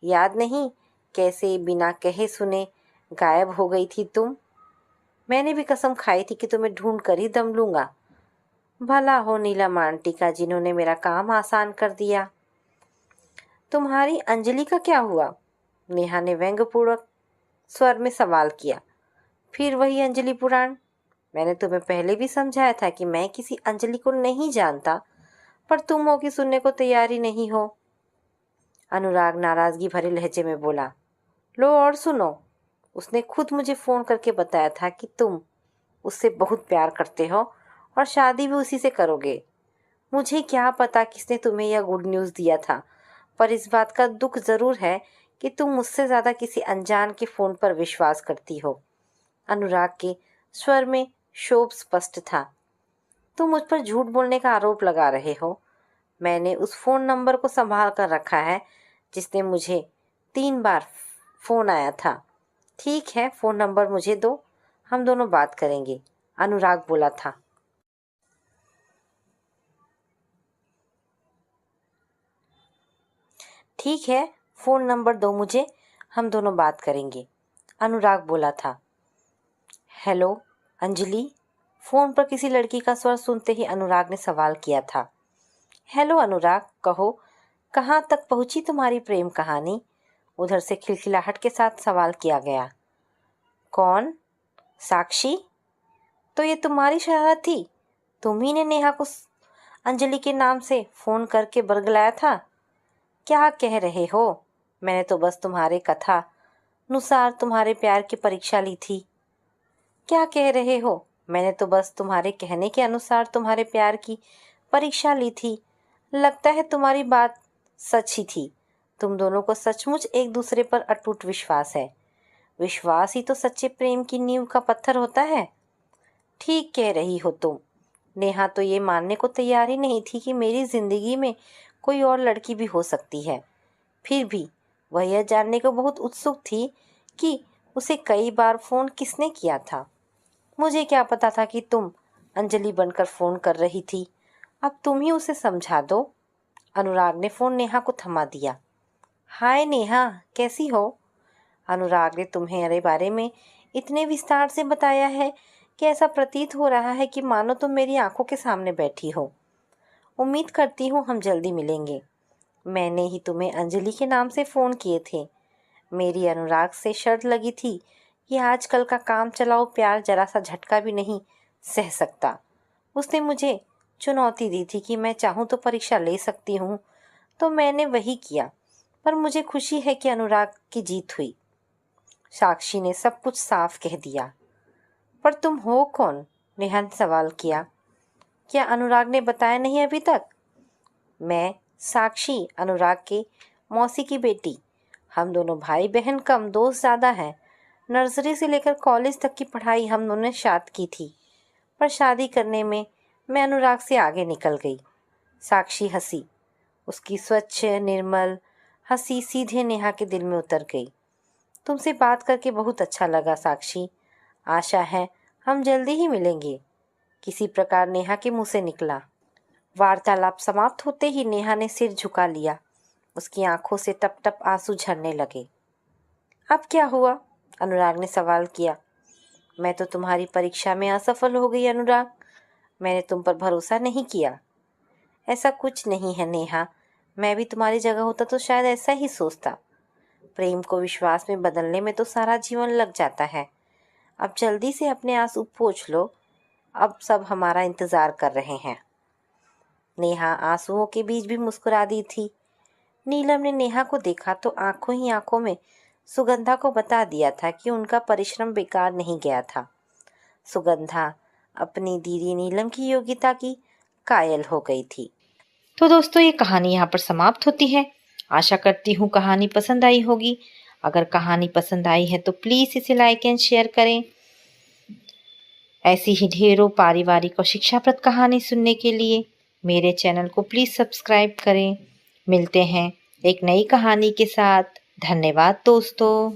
याद नहीं कैसे बिना कहे सुने गायब हो गई थी तुम? मैंने भी कसम खाई थी कि तुम्हें ढूंढ कर ही दम लूंगा। भला हो नीलम आंटी का, जिन्होंने मेरा काम आसान कर दिया। तुम्हारी अंजलि का क्या हुआ? नेहा ने व्यंग्यपूर्वक स्वर में सवाल किया। फिर वही अंजलि पुराण। मैंने तुम्हें पहले भी समझाया था कि मैं किसी अंजलि को नहीं जानता, पर तुम हो कि सुनने को तैयार ही नहीं हो, अनुराग नाराजगी भरे लहजे में बोला। लो और सुनो, उसने खुद मुझे फोन करके बताया था कि तुम उससे बहुत प्यार करते हो और शादी भी उसी से करोगे। मुझे क्या पता किसने तुम्हें यह गुड न्यूज़ दिया था, पर इस बात का दुख ज़रूर है कि तुम मुझसे ज़्यादा किसी अनजान के फ़ोन पर विश्वास करती हो। अनुराग के स्वर में क्षोभ स्पष्ट था। तुम मुझ पर झूठ बोलने का आरोप लगा रहे हो। मैंने उस फ़ोन नंबर को संभाल कर रखा है जिसने मुझे 3 बार फ़ोन आया था। ठीक है, फ़ोन नंबर मुझे दो, हम दोनों बात करेंगे, अनुराग बोला था। ठीक है, फ़ोन नंबर दो मुझे, हम दोनों बात करेंगे, अनुराग बोला था। हेलो अंजलि, फ़ोन पर किसी लड़की का स्वर सुनते ही अनुराग ने सवाल किया था। हेलो अनुराग, कहो, कहाँ तक पहुँची तुम्हारी प्रेम कहानी? उधर से खिलखिलाहट के साथ सवाल किया गया। कौन? साक्षी? तो ये तुम्हारी शरारत थी? तुम ही ने नेहा को अंजलि के नाम से फ़ोन करके बरगलाया था? क्या कह रहे हो? मैंने तो बस तुम्हारे कथा अनुसार तुम्हारे प्यार की परीक्षा ली थी। क्या कह रहे हो? मैंने तो बस तुम्हारे कहने के अनुसार तुम्हारे प्यार की परीक्षा ली थी। लगता है तुम्हारी बात सच ही थी। तुम दोनों को सचमुच एक दूसरे पर अटूट विश्वास है। विश्वास ही तो सच्चे प्रेम की नींव का पत्थर होता है। ठीक कह रही हो तुम। नेहा तो ये मानने को तैयार ही नहीं थी कि मेरी जिंदगी में कोई और लड़की भी हो सकती है। फिर भी वह यह जानने को बहुत उत्सुक थी कि उसे कई बार फ़ोन किसने किया था। मुझे क्या पता था कि तुम अंजलि बनकर फ़ोन कर रही थी। अब तुम ही उसे समझा दो। अनुराग ने फ़ोन नेहा को थमा दिया। हाय नेहा, कैसी हो? अनुराग ने तुम्हारे बारे में इतने विस्तार से बताया है कि ऐसा प्रतीत हो रहा है कि मानो तुम मेरी आंखों के सामने बैठी हो। उम्मीद करती हूँ हम जल्दी मिलेंगे। मैंने ही तुम्हें अंजलि के नाम से फ़ोन किए थे। मेरी अनुराग से शर्त लगी थी कि आजकल का काम चलाओ प्यार जरा सा झटका भी नहीं सह सकता। उसने मुझे चुनौती दी थी कि मैं चाहूँ तो परीक्षा ले सकती हूँ, तो मैंने वही किया। पर मुझे खुशी है कि अनुराग की जीत हुई। साक्षी ने सब कुछ साफ कह दिया। पर तुम हो कौन? नेहा ने सवाल किया। क्या अनुराग ने बताया नहीं अभी तक? मैं साक्षी, अनुराग के मौसी की बेटी। हम दोनों भाई बहन कम, दोस्त ज़्यादा हैं। नर्सरी से लेकर कॉलेज तक की पढ़ाई हम दोनों ने साथ की थी, पर शादी करने में मैं अनुराग से आगे निकल गई। साक्षी हंसी। उसकी स्वच्छ निर्मल हंसी सीधे नेहा के दिल में उतर गई। तुमसे बात करके बहुत अच्छा लगा साक्षी। आशा है हम जल्दी ही मिलेंगे, किसी प्रकार नेहा के मुंह से निकला। वार्तालाप समाप्त होते ही नेहा ने सिर झुका लिया। उसकी आंखों से टप टप आंसू झरने लगे। अब क्या हुआ? अनुराग ने सवाल किया। मैं तो तुम्हारी परीक्षा में असफल हो गई अनुराग। मैंने तुम पर भरोसा नहीं किया। ऐसा कुछ नहीं है नेहा, मैं भी तुम्हारी जगह होता तो शायद ऐसा ही सोचता। प्रेम को विश्वास में बदलने में तो सारा जीवन लग जाता है। अब जल्दी से अपने आंसू पोंछ लो, अब सब हमारा इंतजार कर रहे हैं। नेहा आंसुओं के बीच भी मुस्कुरा दी थी। नीलम ने नेहा को देखा तो आंखों ही आंखों में सुगंधा को बता दिया था कि उनका परिश्रम बेकार नहीं गया था। सुगंधा अपनी दीदी नीलम की योग्यता की कायल हो गई थी। तो दोस्तों, ये कहानी यहाँ पर समाप्त होती है। आशा करती हूँ कहानी पसंद आई होगी। अगर कहानी पसंद आई है तो प्लीज़ इसे लाइक एंड शेयर करें। ऐसी ही ढेरों पारिवारिक और शिक्षाप्रद कहानी सुनने के लिए मेरे चैनल को प्लीज़ सब्सक्राइब करें। मिलते हैं एक नई कहानी के साथ। धन्यवाद दोस्तों।